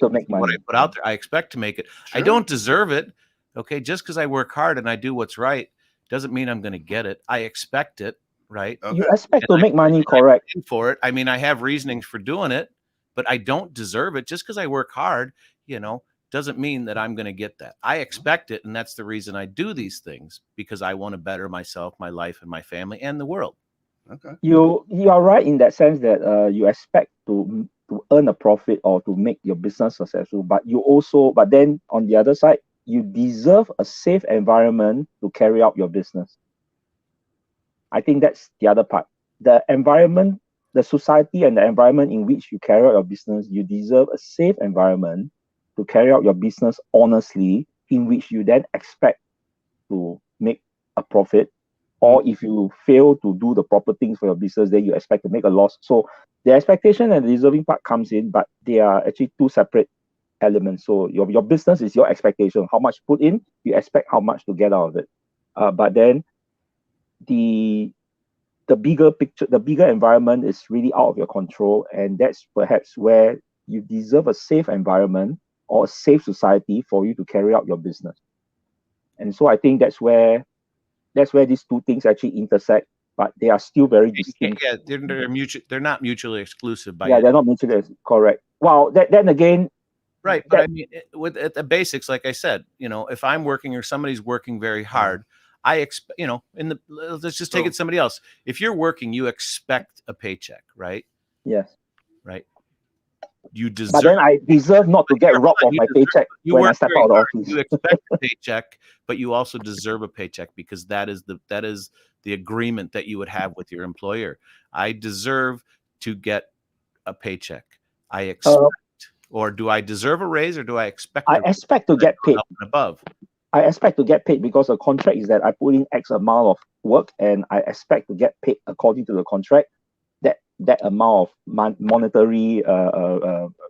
make money. What I put out there, I expect to make it. Sure. I don't deserve it. Okay, just because I work hard and I do what's right doesn't mean I'm going to get it. I expect it, right? Okay. You expect to make money, correct? For it, I mean, I have reasonings for doing it, but I don't deserve it. Just because I work hard, doesn't mean that I'm going to get that. I expect it, and that's the reason I do these things because I want to better myself, my life, and my family, and the world. Okay, you are right in that sense that you expect to earn a profit or to make your business successful, but then on the other side you deserve a safe environment to carry out your business. I think that's the other part. The environment, the society and the environment in which you carry out your business, you deserve a safe environment to carry out your business honestly, in which you then expect to make a profit. Or if you fail to do the proper things for your business, then you expect to make a loss. So the expectation and the deserving part comes in, but they are actually two separate elements. So your business is your expectation. How much put in, you expect how much to get out of it. But then the bigger picture, the bigger environment is really out of your control. And that's perhaps where you deserve a safe environment or a safe society for you to carry out your business. And so I think that's where these two things actually intersect, but they are still very distinct. Yeah, they're not mutually exclusive. They're not mutually correct. Well, then again, right. But I mean, at the basics, like I said, if I'm working or somebody's working very hard, I expect, let's just take it somebody else. If you're working, you expect a paycheck, right? Yes. Right. You deserve. But then I deserve not to get robbed of my paycheck when I step out of office. You expect a paycheck, but you also deserve a paycheck because that is the agreement that you would have with your employer. I deserve to get a paycheck. I expect, or do I deserve a raise, or do I expect? I expect to get paid. Above. I expect to get paid because the contract is that I put in X amount of work and I expect to get paid according to the contract. That amount of monetary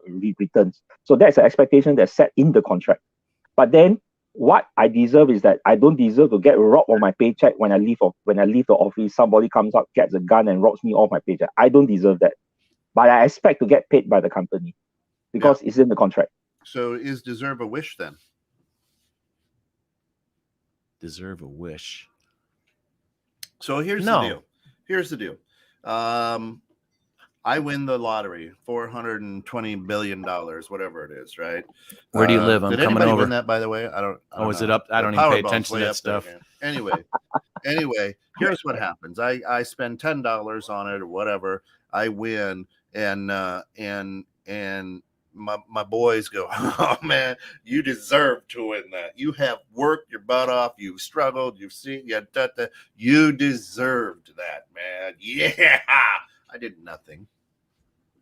returns. So that's an expectation that's set in the contract. But then what I deserve is that I don't deserve to get robbed of my paycheck when I leave the office. Somebody comes up, gets a gun and robs me off my paycheck. I don't deserve that. But I expect to get paid by the company because it's in the contract. So is deserve a wish then? Deserve a wish. So here's the deal. I win the lottery, $420 billion, whatever it is, right? Where do you live? I'm did coming anybody over. win that, by the way? I don't is know. it up? I don't even pay attention to that stuff. Anyway, here's what happens. I spend $10 on it or whatever. I win, and my boys go, oh man, you deserve to win that. You have worked your butt off. You've struggled. You've seen, you deserved that, man. Yeah. I did nothing.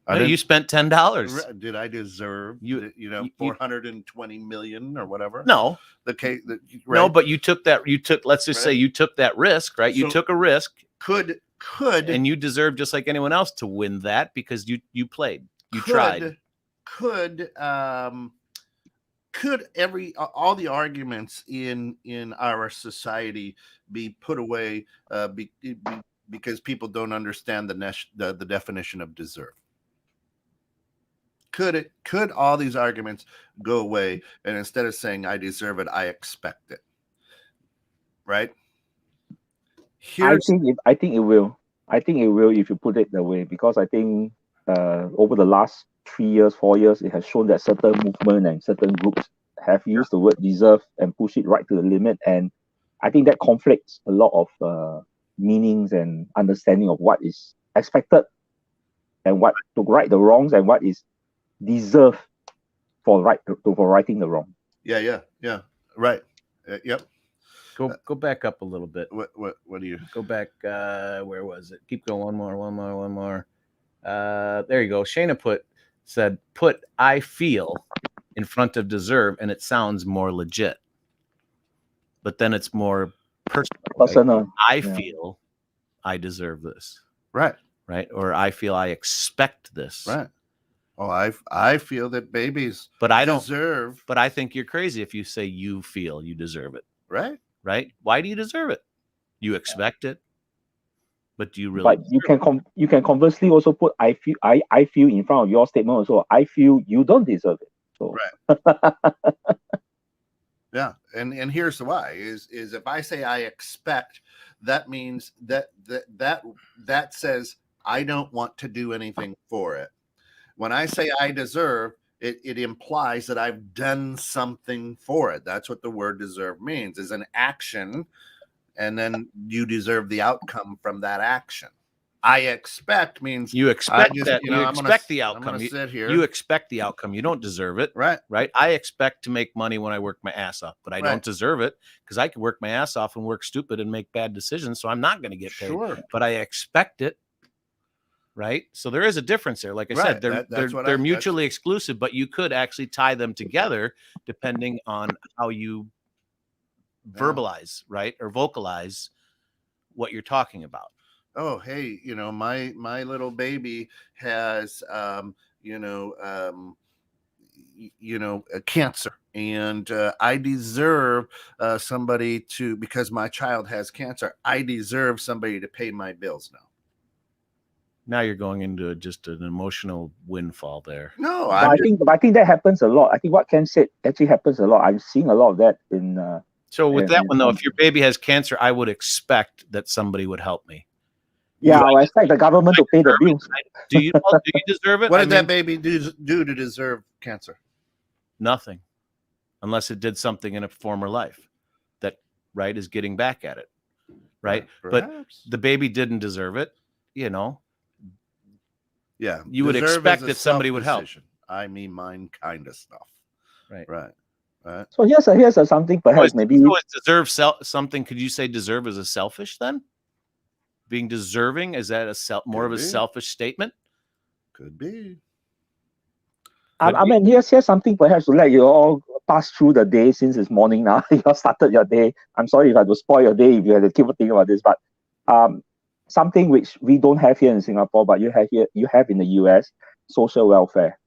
You spent $10. Did I deserve $420 million or whatever? No. The case. Right? No, but you took that. Let's just say you took that risk, right? You took a risk. Could and you deserve just like anyone else to win that because you played. You tried. Could all the arguments in our society be put away because people don't understand the definition of deserve? Could all these arguments go away, and instead of saying I deserve it, I expect it? Right? I think it will. I think it will if you put it that way, because I think over the last 3 years, 4 years, it has shown that certain movement and certain groups have used the word deserve and push it right to the limit, and I think that conflicts a lot of meanings and understanding of what is expected and what to right the wrongs and what is deserved for righting the wrong. Yeah. Right. Yep. Go back up a little bit. What do you go back? Where was it? Keep going. One more. There you go. Shayna said put I feel in front of deserve, and it sounds more legit. But then it's more personal. Right? I feel I deserve this. Right. Or I feel I expect this. Right. Oh, I feel that babies deserve. But I think you're crazy if you say you feel you deserve it. Right. Why do you deserve it? You expect it. But do you really? But you can conversely also put I feel in front of your statement also. I feel you don't deserve it. So right. Yeah, and here's the why is if I say I expect, that means that says I don't want to do anything for it. When I say I deserve, it implies that I've done something for it. That's what the word deserve means, is an action, and then you deserve the outcome from that action. I expect means you expect that. you know, You expect the outcome. I'm gonna sit here. You expect the outcome. You don't deserve it. Right. Right. I expect to make money when I work my ass off, but I don't deserve it because I can work my ass off and work stupid and make bad decisions. So I'm not going to get paid. Sure. But I expect it. Right. So there is a difference there. Like I said, they're mutually exclusive, but you could actually tie them together depending on how you verbalize, right, or vocalize what you're talking about. Oh, hey, you know, my little baby has a cancer, and I deserve somebody to, because my child has cancer, I deserve somebody to pay my bills now. Now you're going into just an emotional windfall there. No, I think that happens a lot. I think what Ken said actually happens a lot. I'm seeing a lot of that in. So with that one though, if your baby has cancer, I would expect that somebody would help me. Yeah, I expect the government to pay the bills. Do you deserve it? What did that baby do to deserve cancer? Nothing, unless it did something in a former life that, right, is getting back at it, right? But the baby didn't deserve it, you know. Yeah, you would expect that somebody would help. I mean, mine kind of stuff. Right. So here's something perhaps maybe. So deserve something. Could you say deserve is a selfish then? Being deserving, is that more of a selfish statement? Could be. I mean, here's something perhaps to let you all pass through the day, since it's morning now. You all started your day. I'm sorry if I had to spoil your day if you had to keep thinking about this, but something which we don't have here in Singapore, but you have in the US, social welfare.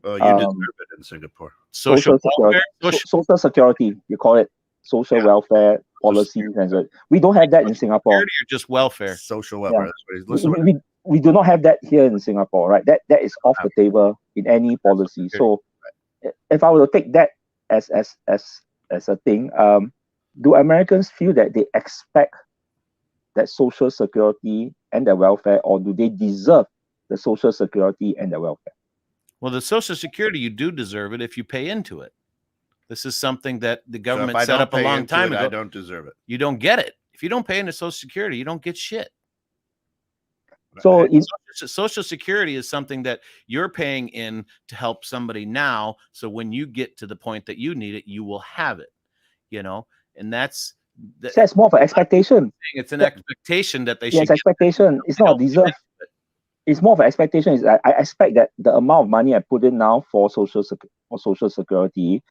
Oh, you deserve it in Singapore. Social security. Social security, you call it. Social welfare policies, and so we don't have that in Singapore. Or just welfare, social welfare. That's what we do not have that here in Singapore, right? That is off the table in any policy. So, if I were to take that as a thing, do Americans feel that they expect that social security and their welfare, or do they deserve the social security and their welfare? Well, the social security, you do deserve it if you pay into it. This is something that the government set up a long time ago. I don't deserve it. You don't get it. If you don't pay into Social Security, you don't get shit. So Social Security is something that you're paying in to help somebody now. So when you get to the point that you need it, you will have it. You know, and that's more of an expectation. It's an expectation that they should. Yes, expectation. It's not deserved. It's more of an expectation. Is I expect that the amount of money I put in now for Social Security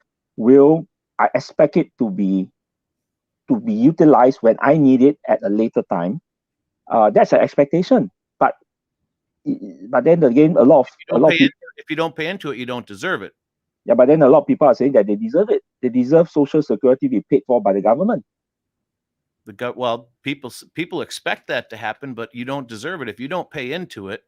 I expect it to be utilized when I need it at a later time. That's an expectation. But then again, a lot of people, if you don't pay into it, you don't deserve it. Yeah, but then a lot of people are saying that they deserve it. They deserve Social Security to be paid for by the government. Well, people expect that to happen, but you don't deserve it. If you don't pay into it,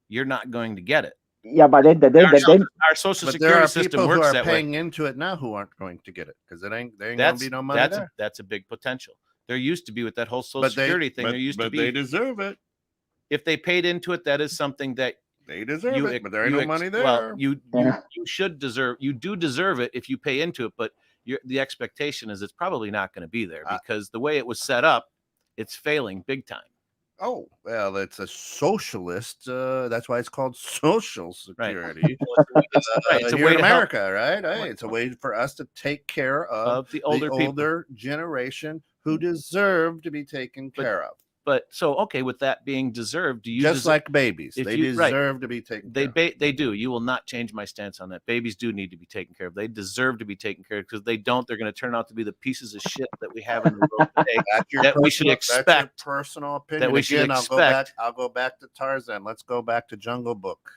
you're not going to get it. Yeah, but then our Social Security system works that way. There are people who are paying into it now who aren't going to get it because there ain't going to be no money there. That's a big potential. There used to be with that whole Social Security thing. There used to be. But they deserve it. If they paid into it, that is something that they deserve it. But there ain't no money there. Well, you should deserve. You do deserve it if you pay into it. But the expectation is it's probably not going to be there because the way it was set up, it's failing big time. Oh, well, it's a socialist. That's why it's called Social Security. Right. It's a way in America, right? Hey, it's a way for us to take care of the older generation who deserve to be taken care of. But so, okay, with that being deserved, do you just like babies, they deserve to be taken care of. They do. You will not change my stance on that. Babies do need to be taken care of. They deserve to be taken care of because they don't. They're going to turn out to be the pieces of shit that we have in the world today. We should expect. That's your personal opinion. That we should expect. I'll go back to Tarzan. Let's go back to Jungle Book.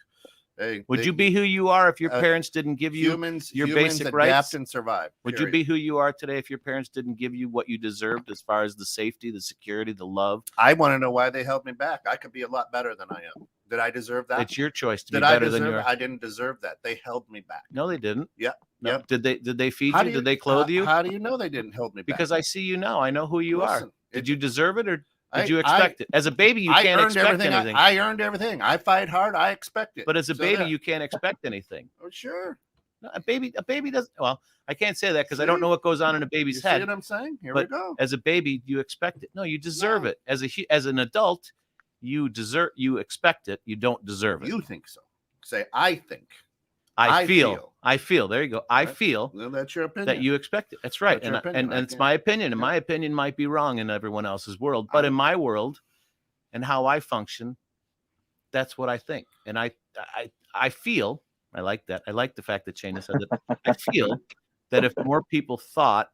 Hey, would you be who you are if your parents didn't give you your basic rights? Adapt and survive. Would you be who you are today if your parents didn't give you what you deserved as far as the safety, the security, the love? I want to know why they held me back. I could be a lot better than I am. Did I deserve that? It's your choice to be better than yours. I didn't deserve that. They held me back. No, they didn't. Yeah. No. Did they feed you? Did they clothe you? How do you know they didn't hold me back? Because I see you now. I know who you are. Did you deserve it or did you expect it? As a baby, you can't expect anything. I earned everything. I fight hard. I expect it. But as a baby, you can't expect anything. Oh, sure. No, a baby doesn't. Well, I can't say that because I don't know what goes on in a baby's head. See what I'm saying? Here we go. As a baby, you expect it. No, you deserve it. As an adult, you expect it, you don't deserve it. You think so. Say, I think. I feel. There you go. I feel well, that's your opinion. that you expect it. That's right. And it's my opinion. And my opinion might be wrong in everyone else's world. But in my world and how I function, that's what I think. And I feel, I like that. I like the fact that Shayna said that. I feel that if more people thought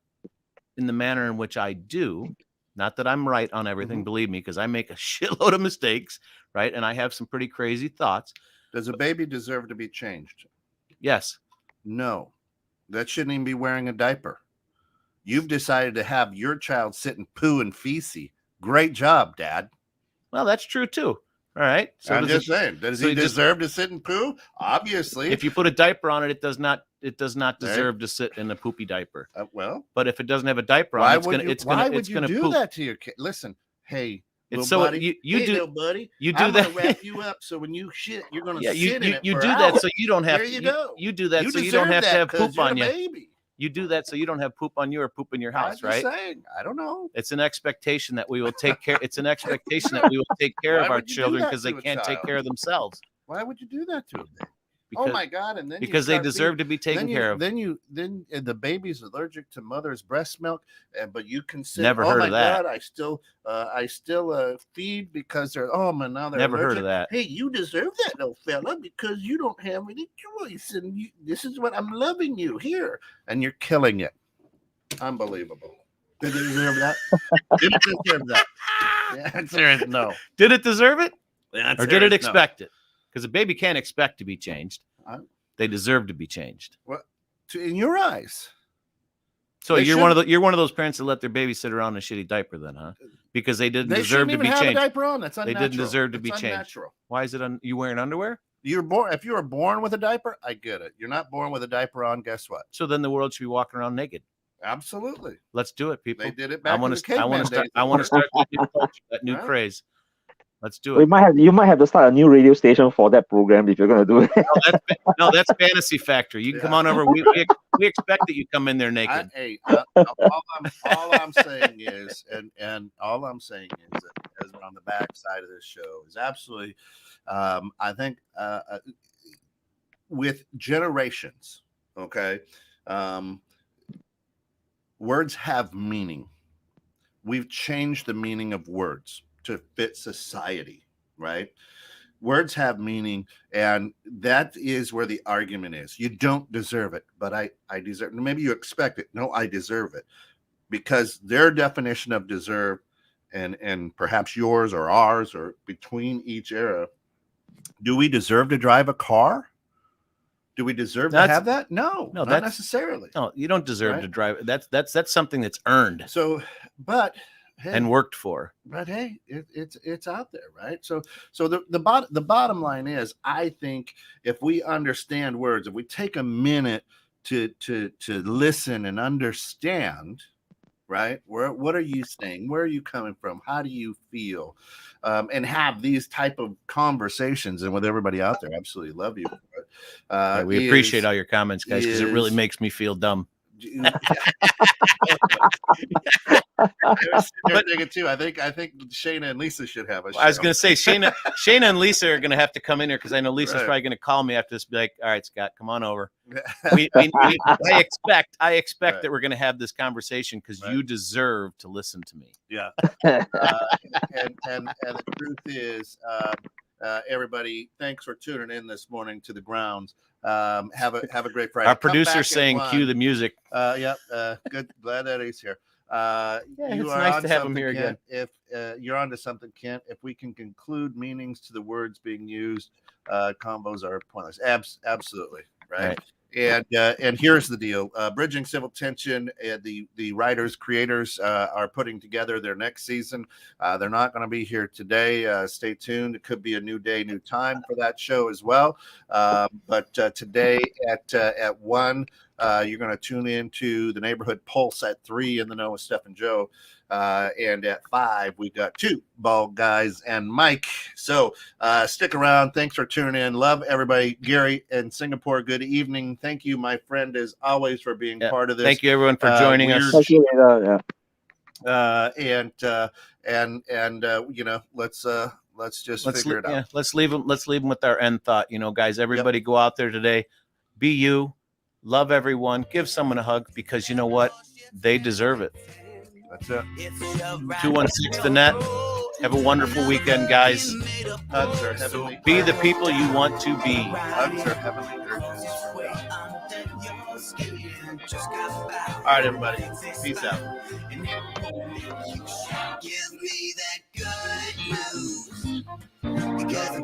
in the manner in which I do, not that I'm right on everything, believe me, because I make a shitload of mistakes, right? And I have some pretty crazy thoughts. Does a baby deserve to be changed? Yes. No. That shouldn't even be wearing a diaper. You've decided to have your child sit in poo and feces. Great job, Dad. Well, that's true too. All right. So I'm just saying, does he deserve to sit in poo? Obviously. If you put a diaper on it, it does not deserve to sit in a poopy diaper. Well, but if it doesn't have a diaper on, why would you do that to your kid? Listen, hey, it's so buddy, you do, little buddy. You do I'm that. Gonna wrap you up so when you shit, you're gonna sit in it. You for do hours. that so you don't have. There you go. You do that you so you don't have to have poop on you. Baby. You do that so you don't have poop on you or poop in your house, right? Saying, I don't know. It's an expectation that we will take care. It's an expectation that we will take care of our children because they can't take care of themselves. Why would you do that to a baby? Because, oh my God! And then because they deserve to be taken care of. Then the baby's allergic to mother's breast milk, but you consider never heard of that. God, I still feed because they're now they're never allergic. Heard of that. Hey, you deserve that, little fella, because you don't have any choice, and this is what I'm loving you here, and you're killing it. Unbelievable. Did it deserve that? Did it deserve that? The answer is no. Did it deserve it? Or did it expect no. it? Because a baby can't expect to be changed. They deserve to be changed. Well, in your eyes. So you're one of those parents that let their baby sit around in a shitty diaper, then, huh? Because they didn't deserve to be changed. Have a diaper on. That's unnatural. They didn't deserve to be unnatural. changed. Why is it? You wearing underwear? If you were born with a diaper, I get it. You're not born with a diaper on. Guess what? So then the world should be walking around naked. Absolutely. Let's do it, people. They did it back in the caveman days. I want to start that new culture, that new craze. Let's do it. You might have to start a new radio station for that program if you're going to do it. No, that's Fantasy Factory. You can come on over. We expect that you come in there naked. All I'm saying is, and all I'm saying is that as we're on the back side of this show is absolutely, I think with generations, okay, words have meaning. We've changed the meaning of words to fit society, right? Words have meaning, and that is where the argument is. You don't deserve it, but I deserve it. Maybe you expect it. No, I deserve it. Because their definition of deserve and perhaps yours or ours or between each era, do we deserve to drive a car? Do we deserve to have that? No, not necessarily. No, you don't deserve to drive. That's something that's earned. So, but hey, and worked for. But hey, it's out there, right? So the bottom line is, I think if we understand words, if we take a minute to listen and understand, right? What are you saying? Where are you coming from? How do you feel? And have these type of conversations, and with everybody out there, absolutely love you. We appreciate all your comments, guys, because it really makes me feel dumb. I was thinking too. I think Shayna and Lisa should have a show. I was going to say Shayna and Lisa are going to have to come in here because I know Lisa's probably going to call me after this. Be like, all right, Scott, come on over. I expect that we're going to have this conversation because you deserve to listen to me. Yeah. And the truth is, everybody, thanks for tuning in this morning to the grounds. Have a great Friday. Our producer's saying cue the music. Good. Glad that he's here. It's nice to have him here again. If you're onto something, Kent, if we can conclude meanings to the words being used, combos are pointless. Absolutely. Right. And here's the deal: Bridging Civil Tension. The writers, creators are putting together their next season. They're not going to be here today. Stay tuned. It could be a new day, new time for that show as well. But today at 1, you're going to tune into the Neighborhood Pulse at 3 in the know with Steph and Joe. And at 5, we got 2 Bald Guys and Mike. So stick around. Thanks for tuning in. Love everybody. Gary in Singapore, good evening. Thank you, my friend, as always, for being part of this. Thank you, everyone, for joining us. Thank you. Let's figure it out. Yeah, let's leave them with our end thought. Guys, everybody go out there today. Be you. Love everyone. Give someone a hug, because you know what? They deserve it. That's it. 216 the net. Have a wonderful weekend, guys. Hugs are heavenly. Be the people you want to be. Hugs are heavenly urges. All right, everybody. Peace out. Give me that good news, because